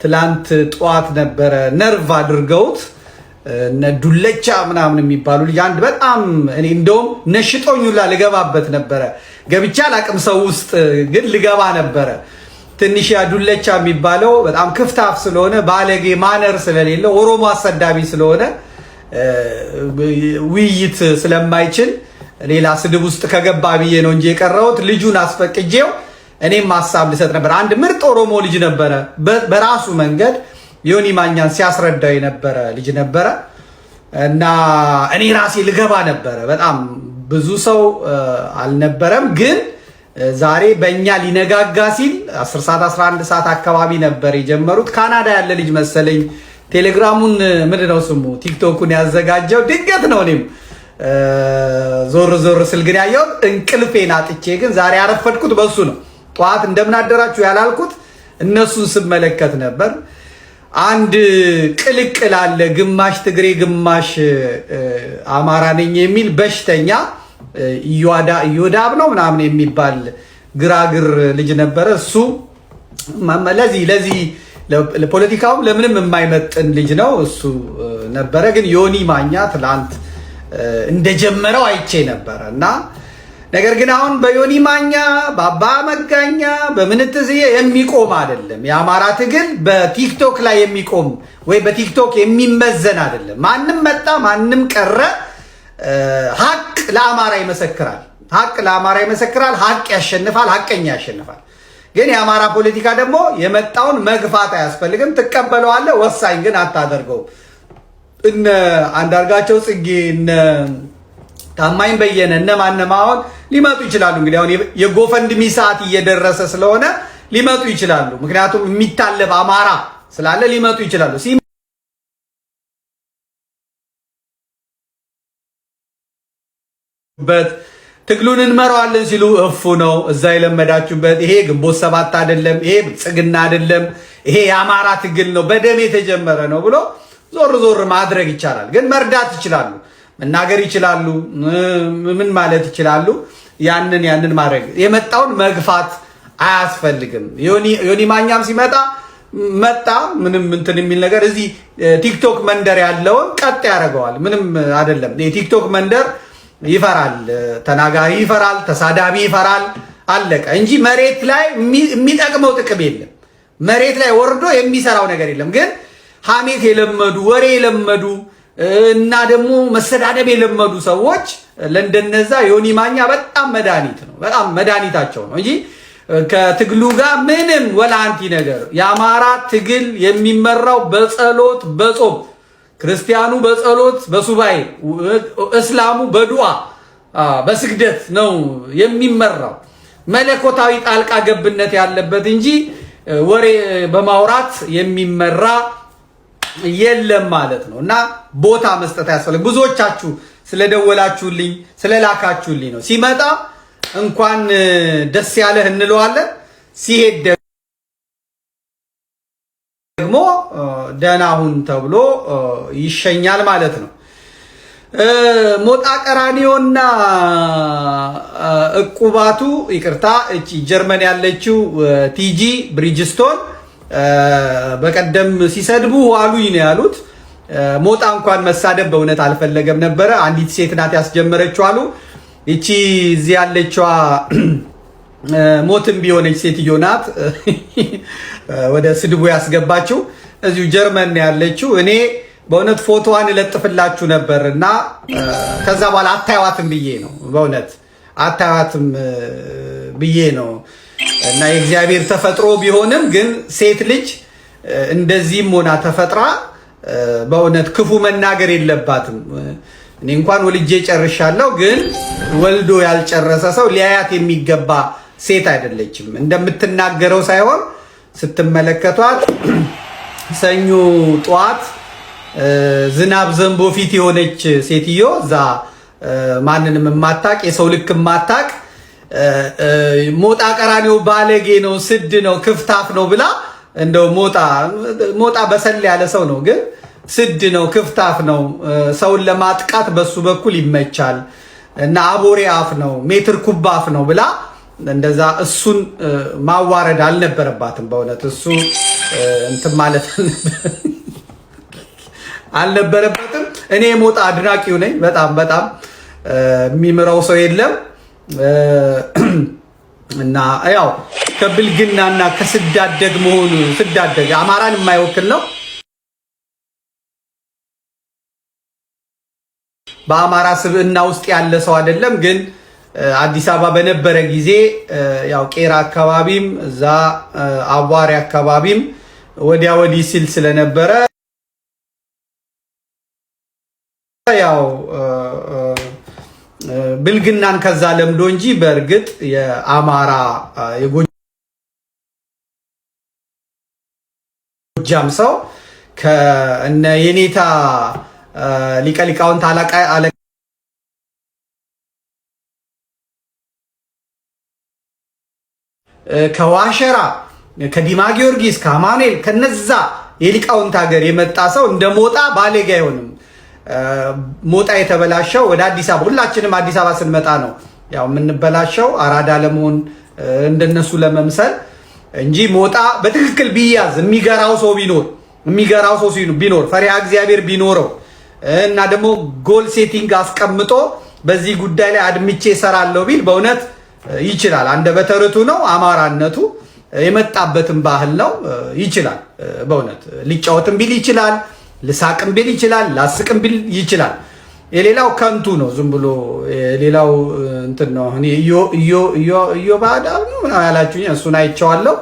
ትላንት ጠዋት ነበረ ነርቭ አድርገውት እነ ዱለቻ ምናምን የሚባሉ ልጅ አንድ በጣም እኔ እንደውም ነሽጦኙላ ልገባበት ነበረ። ገብቻ አላቅም ሰው ውስጥ ግን ልገባ ነበረ። ትንሽ ያ ዱለቻ የሚባለው በጣም ክፍታፍ ስለሆነ ባለጌ ማነር ስለሌለው ኦሮሞ አሰዳቢ ስለሆነ ውይይት ስለማይችል ሌላ ስድብ ውስጥ ከገባ ብዬ ነው እንጂ የቀረውት ልጁን አስፈቅጄው እኔም ሐሳብ ልሰጥ ነበር። አንድ ምርጥ ኦሮሞ ልጅ ነበረ በራሱ መንገድ ዮኒ ማኛን ሲያስረዳው የነበረ ልጅ ነበረ እና እኔ ራሴ ልገባ ነበረ። በጣም ብዙ ሰው አልነበረም፣ ግን ዛሬ በእኛ ሊነጋጋ ሲል 10 ሰዓት 11 ሰዓት አካባቢ ነበር የጀመሩት። ካናዳ ያለ ልጅ መሰለኝ ቴሌግራሙን ምንድነው ስሙ ቲክቶኩን ያዘጋጀው ድንገት ነው። እኔም ዞር ዞር ስል ግን ያየሁት እንቅልፌን አጥቼ ግን ዛሬ ያረፈድኩት በሱ ነው። ጠዋት እንደምን አደራችሁ ያላልኩት እነሱን ስመለከት ነበር። አንድ ቅልቅል አለ፣ ግማሽ ትግሬ ግማሽ አማራ ነኝ የሚል በሽተኛ ኢዮዳብ ነው ምናምን የሚባል ግራግር ልጅ ነበረ። እሱ ለዚህ ለፖለቲካውም ለምንም የማይመጥን ልጅ ነው እሱ ነበረ። ግን ዮኒ ማኛ ትላንት እንደጀመረው አይቼ ነበረ እና ነገር ግን አሁን በዮኒ ማኛ በአባ መጋኛ በምንትዝዬ የሚቆም አይደለም። የአማራ ትግል በቲክቶክ ላይ የሚቆም ወይ በቲክቶክ የሚመዘን አይደለም። ማንም መጣ ማንም ቀረ ሀቅ ለአማራ ይመሰክራል። ሀቅ ለአማራ ይመሰክራል። ሀቅ ያሸንፋል። ሀቀኛ ያሸንፋል። ግን የአማራ ፖለቲካ ደግሞ የመጣውን መግፋት አያስፈልግም። ትቀበለዋለህ። ወሳኝ ግን አታደርገው። እነ አንዳርጋቸው ጽጌ እነ ታማኝ በየነ እነ ማነማውን ሊመጡ ይችላሉ። እንግዲህ አሁን የጎፈንድሚ ሰዓት እየደረሰ ስለሆነ ሊመጡ ይችላሉ። ምክንያቱም የሚታለብ አማራ ስላለ ሊመጡ ይችላሉ። ትግሉን እንመራዋለን ሲሉ እፉ ነው እዛ የለመዳችሁበት። ይሄ ግንቦት ሰባት አይደለም፣ ይሄ ብልጽግና አይደለም፣ ይሄ የአማራ ትግል ነው፣ በደም የተጀመረ ነው ብሎ ዞር ዞር ማድረግ ይቻላል። ግን መርዳት ይችላሉ፣ መናገር ይችላሉ፣ ምን ማለት ይችላሉ። ያንን ማድረግ የመጣውን መግፋት አያስፈልግም። ዮኒ ማኛም ሲመጣ መጣ ምንም እንትን የሚል ነገር እዚህ ቲክቶክ መንደር ያለውን ቀጥ ያደርገዋል። ምንም አይደለም። የቲክቶክ መንደር ይፈራል፣ ተናጋሪ ይፈራል፣ ተሳዳቢ ይፈራል። አለቀ እንጂ መሬት ላይ የሚጠቅመው ጥቅም የለም። መሬት ላይ ወርዶ የሚሰራው ነገር የለም። ግን ሐሜት የለመዱ ወሬ የለመዱ እና ደግሞ መሰዳደብ የለመዱ ሰዎች ለእንደነዛ ዮኒ ማኛ በጣም መድኃኒት ነው። በጣም መድኃኒታቸው ነው እንጂ ከትግሉ ጋር ምንም ወላንቲ ነገር። የአማራ ትግል የሚመራው በጸሎት በጾም፣ ክርስቲያኑ በጸሎት በሱባኤ፣ እስላሙ በዱዓ በስግደት ነው የሚመራው። መለኮታዊ ጣልቃ ገብነት ያለበት እንጂ ወሬ በማውራት የሚመራ የለም ማለት ነው። እና ቦታ መስጠት ያስፈልግ። ብዙዎቻችሁ ስለደወላችሁልኝ ስለላካችሁልኝ ነው። ሲመጣ እንኳን ደስ ያለህ እንለዋለን፣ ሲሄድ ደግሞ ደህና ሁን ተብሎ ይሸኛል ማለት ነው። ሞጣ ቀራኒዮና እቁባቱ ይቅርታ፣ እቺ ጀርመን ያለችው ቲጂ ብሪጅስቶን በቀደም ሲሰድቡ አሉኝ ነው ያሉት። ሞጣ እንኳን መሳደብ በእውነት አልፈለገም ነበረ። አንዲት ሴት ናት ያስጀመረችው አሉ። እቺ እዚህ ያለችዋ ሞትም ቢሆነች ሴትዮ ናት ወደ ስድቡ ያስገባችው። እዚሁ ጀርመን ያለችው። እኔ በእውነት ፎቶዋን እለጥፍላችሁ ነበር እና ከዛ በኋላ አታዩዋትም ብዬ ነው። በእውነት አታዩዋትም ብዬ ነው። እና የእግዚአብሔር ተፈጥሮ ቢሆንም ግን ሴት ልጅ እንደዚህም ሆና ተፈጥራ በእውነት ክፉ መናገር የለባትም። እኔ እንኳን ወልጄ ጨርሻለሁ፣ ግን ወልዶ ያልጨረሰ ሰው ሊያያት የሚገባ ሴት አይደለችም። እንደምትናገረው ሳይሆን ስትመለከቷት ሰኞ ጠዋት ዝናብ ዘንቦ ፊት የሆነች ሴትዮ እዛ ማንንም የማታቅ የሰው ልክ የማታቅ ሞጣ ቀራኒዮ ባለጌ ነው፣ ስድ ነው፣ ክፍታፍ ነው ብላ እንደው ሞጣ በሰል ያለ ሰው ነው፣ ግን ስድ ነው፣ ክፍታፍ ነው፣ ሰውን ለማጥቃት በሱ በኩል ይመቻል እና አቦሬ አፍ ነው፣ ሜትር ኩባ አፍ ነው ብላ እንደዛ እሱን ማዋረድ አልነበረባትም። በእውነት እሱ እንትን ማለት አልነበረበትም። እኔ ሞጣ አድናቂው ነኝ። በጣም በጣም የሚምረው ሰው የለም እና ያው ከብልግናና ከስዳደግ መሆኑ ስዳደግ አማራን የማይወክል ነው። በአማራ ስብዕና ውስጥ ያለ ሰው አይደለም። ግን አዲስ አበባ በነበረ ጊዜ ያው ቄራ አካባቢም እዛ አዋሪ አካባቢም ወዲያ ወዲህ ሲል ስለነበረ ያው ብልግናን ከዛ ለምዶ እንጂ በእርግጥ የአማራ የጎጃም ሰው ከእነ የኔታ ሊቀ ሊቃውንት አለቃ ከዋሸራ ከዲማ ጊዮርጊስ ከአማኑኤል ከነዛ የሊቃውንት ሀገር የመጣ ሰው እንደ ሞጣ ባሌጋ አይሆንም። ሞጣ የተበላሸው ወደ አዲስ አበባ ሁላችንም አዲስ አበባ ስንመጣ ነው ያው የምንበላሸው አራዳ ለመሆን እንደነሱ ለመምሰል እንጂ ሞጣ በትክክል ቢያዝ የሚገራው ሰው ቢኖር ፈሪሃ እግዚአብሔር ቢኖረው እና ደግሞ ጎል ሴቲንግ አስቀምጦ በዚህ ጉዳይ ላይ አድምቼ እሰራለሁ ቢል በእውነት ይችላል። አንደበተ ርቱዕ ነው። አማራነቱ የመጣበትን ባህል ነው። ይችላል። በእውነት ሊጫወትም ቢል ይችላል። ልሳቅም ቢል ይችላል። ላስቅም ቢል ይችላል። የሌላው ከንቱ ነው። ዝም ብሎ የሌላው እንትን ነው። እኔ ኢዮ ባዳ ነው ምናምን ያላችሁኝ እሱን አይቼዋለሁ።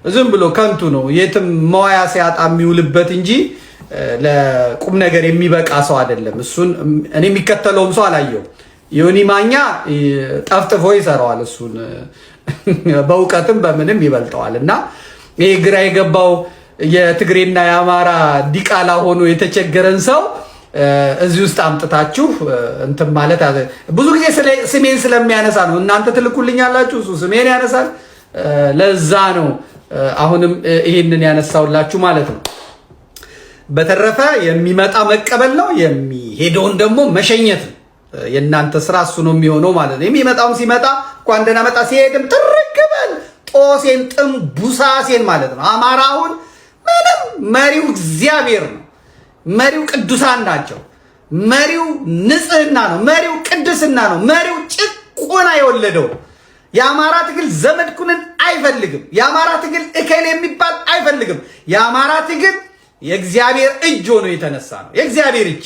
ዝም ብሎ ከንቱ ነው። የትም መዋያ ሲያጣ የሚውልበት እንጂ ለቁም ነገር የሚበቃ ሰው አይደለም። እሱን እኔ የሚከተለውም ሰው አላየው። ዮኒ ማኛ ጠፍጥፎ ይሰራዋል። እሱን በእውቀትም በምንም ይበልጠዋል። እና ይሄ ግራ የገባው የትግሬና የአማራ ዲቃላ ሆኖ የተቸገረን ሰው እዚህ ውስጥ አምጥታችሁ እንትን ማለት ብዙ ጊዜ ስሜን ስለሚያነሳ ነው። እናንተ ትልኩልኛላችሁ፣ እሱ ስሜን ያነሳል። ለዛ ነው አሁንም ይሄንን ያነሳውላችሁ ማለት ነው። በተረፈ የሚመጣ መቀበል ነው፣ የሚሄደውን ደግሞ መሸኘት ነው። የእናንተ ስራ እሱ ነው የሚሆነው ማለት ነው። የሚመጣውም ሲመጣ እንኳን ደህና መጣ፣ ሲሄድም ትርክበል ጦሴን ጥንቡሳሴን ማለት ነው። አማራውን ምንም መሪው እግዚአብሔር ነው። መሪው ቅዱሳን ናቸው። መሪው ንጽህና ነው። መሪው ቅድስና ነው። መሪው ጭቆና የወለደው የአማራ ትግል ዘመድኩንን አይፈልግም። የአማራ ትግል እከሌ የሚባል አይፈልግም። የአማራ ትግል የእግዚአብሔር እጅ ሆኖ የተነሳ ነው። የእግዚአብሔር እጅ